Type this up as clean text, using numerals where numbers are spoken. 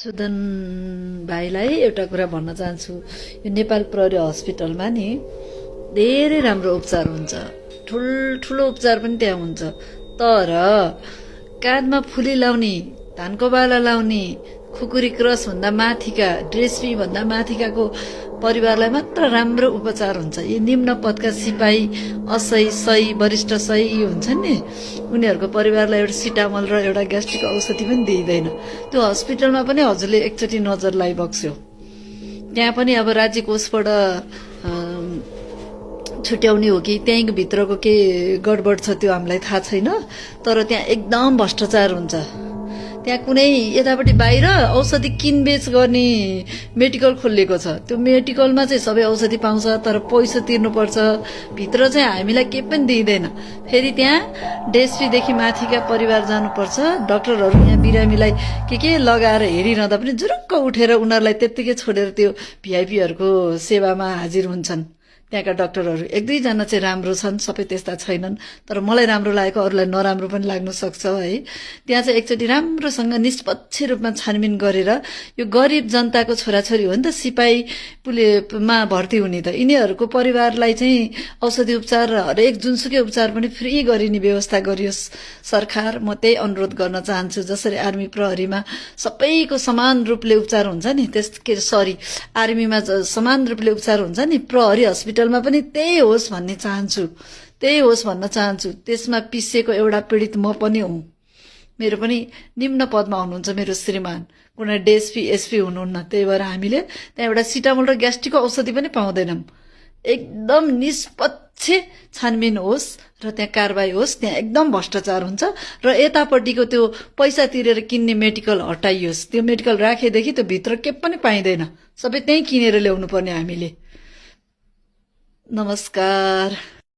सुदन भाइलाई एउटा कुरा भन्न चाहन्छु। यो नेपाल प्रहरी हस्पिटलमा नि धेरै राम्रो उपचार हुन्छ, ठुलो उपचार पनि त्यहाँ हुन्छ। तर काँधमा फुली लाउने, धानको बाला लाउने, खुकुरी क्रस भन्दा माथिका, ड्रेसपी भन्दा माथिकाको परिवारलाई मात्र राम्रो उपचार हुन्छ। यी निम्न पदका सिपाही, असही, वरिष्ठ सही यी हुन्छन् नि, उनीहरूको परिवारलाई एउटा सिटामल र एउटा ग्यास्ट्रिक औषधि पनि दिइँदैन। त्यो हस्पिटलमा पनि हजुरले एकचोटि नजर लगाइबक्स्यो। त्यहाँ पनि अब राज्य कोषबाट छुट्याउने हो कि त्यहीँ भित्रको के गडबड छ त्यो हामीलाई थाहा छैन। तर त्यहाँ एकदम भ्रष्टाचार हुन्छ। त्यहाँ कुनै यतापट्टि बाहिर औषधि किनबेच गर्ने मेडिकल खोलिएको छ। त्यो मेडिकलमा चाहिँ सबै औषधि पाउँछ, तर पैसा तिर्नुपर्छ। भित्र चाहिँ हामीलाई केही पनि दिइँदैन। फेरि त्यहाँ डेस्पीदेखि माथिका परिवार जानुपर्छ। डाक्टरहरू यहाँ बिरामीलाई के लगाएर हेरिरहँदा पनि जुरुक्क उठेर उनीहरूलाई त्यत्तिकै छोडेर त्यो भिआइपीहरूको सेवामा हाजिर हुन्छन्। त्यहाँका डाक्टरहरू एक दुईजना चाहिँ राम्रो छन्, सबै त्यस्ता छैनन्। तर मलाई राम्रो लागेको अरूलाई नराम्रो पनि लाग्न सक्छ है। त्यहाँ चाहिँ एकचोटि राम्रोसँग निष्पक्ष रूपमा छानबिन गरेर, यो गरिब जनताको छोराछोरी हो नि त सिपाही पुलिसमा भर्ती हुने त, यिनीहरूको परिवारलाई चाहिँ औषधि उपचार र हरेक जुनसुकै उपचार पनि फ्री गरिने व्यवस्था गरियोस् सरकार। म त्यही अनुरोध गर्न चाहन्छु। जसरी आर्मी प्रहरीमा सबैको समान रूपले उपचार हुन्छ नि, आर्मीमा समान रूपले उपचार हुन्छ नि, प्रहरी हस्पिटलमा पनि त्यही होस् भन्ने चाहन्छु, त्यही होस् भन्न चाहन्छु। त्यसमा पिसिएको एउटा पीडित म पनि हुँ। मेरो पनि निम्न पदमा हुनुहुन्छ मेरो श्रीमान, कुनै डिएसपी एसपी हुनुहुन्न। त्यही भएर हामीले त्यहाँ एउटा सिटामोल र ग्यास्ट्रिकको औषधि पनि पाउँदैनौँ। एकदम निष्पक्ष छानबिन होस् र त्यहाँ कारबाही होस्। त्यहाँ एकदम भ्रष्टाचार हुन्छ र यतापट्टिको त्यो पैसा तिरेर किन्ने मेडिकल हटाइयोस्। त्यो मेडिकल राखेदेखि त्यो भित्र के पनि पाइँदैन, सबै त्यहीँ किनेर ल्याउनु पर्ने हामीले। नमस्कार।